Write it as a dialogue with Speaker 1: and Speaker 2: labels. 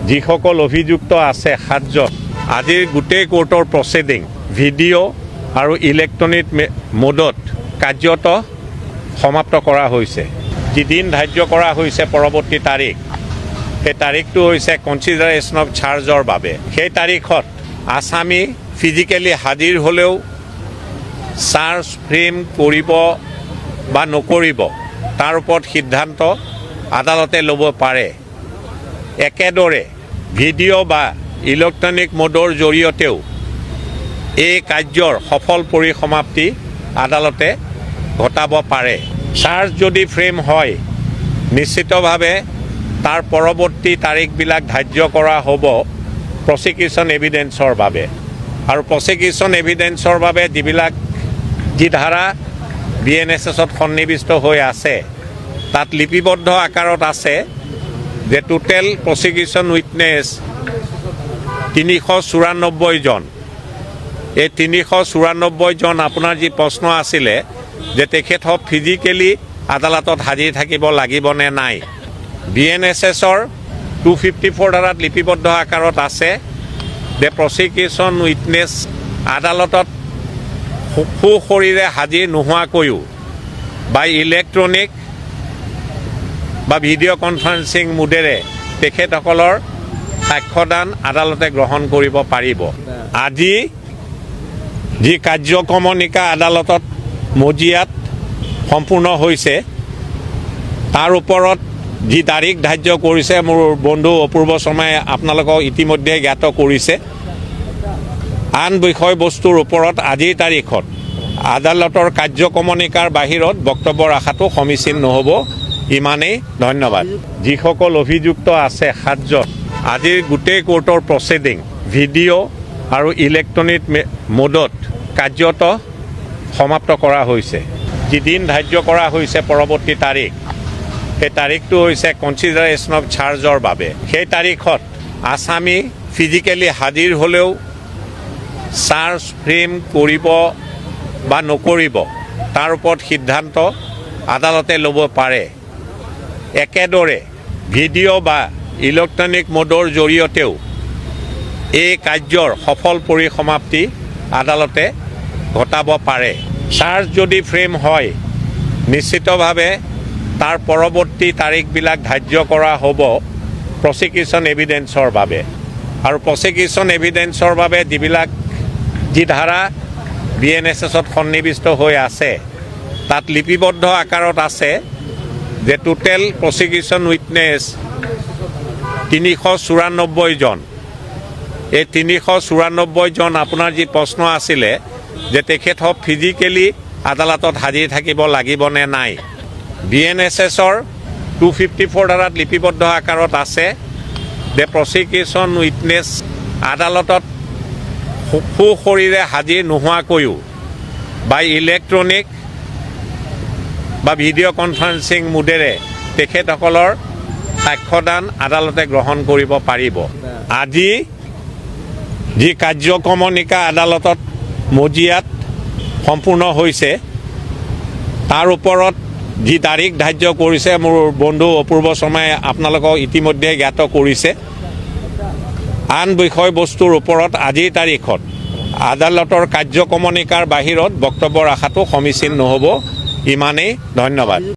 Speaker 1: যিসকল অভিযুক্ত আছে 7জন আজিৰ গোটেই কোৰ্টৰ প্ৰচিডিং ভিডিঅ' আৰু ইলেক্ট্ৰনিক মোডত কাৰ্যত সমাপ্ত কৰা হৈছে। যিদিন ধাৰ্য কৰা হৈছে পৰৱৰ্তী তাৰিখ, সেই তাৰিখটো হৈছে কনচিডাৰেশ্যন অফ চাৰ্জৰ বাবে। সেই তাৰিখত আসামী ফিজিকেলি হাজিৰ হ'লেও চাৰ্জ ফ্ৰেম কৰিব বা নকৰিব তাৰ ওপৰত সিদ্ধান্ত আদালতে ল'ব পাৰে। একেদৰে ভিডিঅ' বা ইলেক্ট্ৰনিক মোডৰ জৰিয়তেও এই কাৰ্যৰ সফল পৰিসমাপ্তি আদালতে ঘটাব পাৰে। চাৰ্জ যদি ফ্ৰেম হয় নিশ্চিতভাৱে তাৰ পৰৱৰ্তী তাৰিখবিলাক ধাৰ্য কৰা হ'ব প্ৰচিকিউশ্যন এভিডেন্সৰ বাবে। আৰু প্ৰচিকিউশ্যন এভিডেন্সৰ বাবে যি ধাৰা BNSSত সন্নিৱিষ্ট হৈ আছে তাত লিপিবদ্ধ আকাৰত আছে যে টোটেল প্ৰচিকিউশ্যন উইটনেছ 394 জন। এই 394 জন আপোনাৰ যি প্ৰশ্ন আছিলে যে তেখেতক ফিজিকেলি আদালতত হাজিৰ থাকিব লাগিব নে নাই, BNSSৰ 254 ধাৰাত লিপিবদ্ধ আকাৰত আছে যে প্ৰচিকিউশ্যন উইটনেছ আদালতত সুশৰীৰে হাজিৰ নোহোৱাকৈও বা ইলেক্ট্ৰনিক বা ভিডিঅ' কনফাৰেন্সিং মোডেৰে তেখেতসকলৰ সাক্ষ্যদান আদালতে গ্ৰহণ কৰিব পাৰিব। আজি যি কাৰ্যক্ৰমণিকা আদালতত মজিয়াত সম্পূৰ্ণ হৈছে তাৰ ওপৰত যি তাৰিখ ধাৰ্য কৰিছে মোৰ বন্ধু অপূৰ্ব শৰ্মাই আপোনালোকক ইতিমধ্যে জ্ঞাত কৰিছে। আন বিষয়বস্তুৰ ওপৰত আজিৰ তাৰিখত আদালতৰ কাৰ্যক্ৰমণিকাৰ বাহিৰত বক্তব্য ৰখাটো সমীচীন নহ'ব। ইমানেই, ধন্যবাদ। যিসকল অভিযুক্ত আছে 7জন আজিৰ গোটেই কোৰ্টৰ প্ৰচিডিং ভিডিঅ' আৰু ইলেক্ট্ৰনিক মোডত কাৰ্যত সমাপ্ত কৰা হৈছে। যিদিন ধাৰ্য কৰা হৈছে পৰৱৰ্তী তাৰিখ, সেই তাৰিখটো হৈছে কনচিডাৰেশ্যন অফ চাৰ্জৰ বাবে। সেই তাৰিখত আসামী ফিজিকেলি হাজিৰ হ'লেও চাৰ্জ ফ্ৰেম কৰিব বা নকৰিব তাৰ ওপৰত সিদ্ধান্ত আদালতে ল'ব পাৰে। একেদৰে ভিডিঅ' বা ইলেক্ট্ৰনিক মোডৰ জৰিয়তেও এই কাৰ্যৰ সফল পৰিসমাপ্তি আদালতে ঘটাব পাৰে। চাৰ্জ যদি ফ্ৰেম হয় নিশ্চিতভাৱে তাৰ পৰৱৰ্তী তাৰিখবিলাক ধাৰ্য কৰা হ'ব প্ৰচিকিউশ্যন এভিডেন্সৰ বাবে। আৰু প্ৰচিকিউশ্যন এভিডেন্সৰ বাবে যি ধাৰা BNSSত সন্নিৱিষ্ট হৈ আছে তাত লিপিবদ্ধ আকাৰত আছে যে টোটেল প্ৰচিকিউশ্যন উইটনেছ 394 জন। এই 394 জন আপোনাৰ যি প্ৰশ্ন আছিলে যে তেখেতক ফিজিকেলি আদালতত হাজিৰ থাকিব লাগিব নে নাই, BNSSৰ 254 ধাৰাত লিপিবদ্ধ আকাৰত আছে যে প্ৰচিকিউশ্যন উইটনেছ আদালতত সুশৰীৰে হাজিৰ নোহোৱাকৈও বা ইলেক্ট্ৰনিক বা ভিডিঅ' কনফাৰেন্সিং মোডেৰে তেখেতসকলৰ সাক্ষ্যদান আদালতে গ্ৰহণ কৰিব পাৰিব। আজি যি কাৰ্যক্ৰমণিকা আদালতত মজিয়াত সম্পূৰ্ণ হৈছে তাৰ ওপৰত যি তাৰিখ ধাৰ্য কৰিছে মোৰ বন্ধু অপূৰ্ব শৰ্মাই আপোনালোকক ইতিমধ্যে জ্ঞাত কৰিছে। আন বিষয়বস্তুৰ ওপৰত আজিৰ তাৰিখত আদালতৰ কাৰ্যক্ৰমণিকাৰ বাহিৰত বক্তব্য ৰখাটো সমীচীন নহ'ব। ইমানেই, ধন্যবাদ।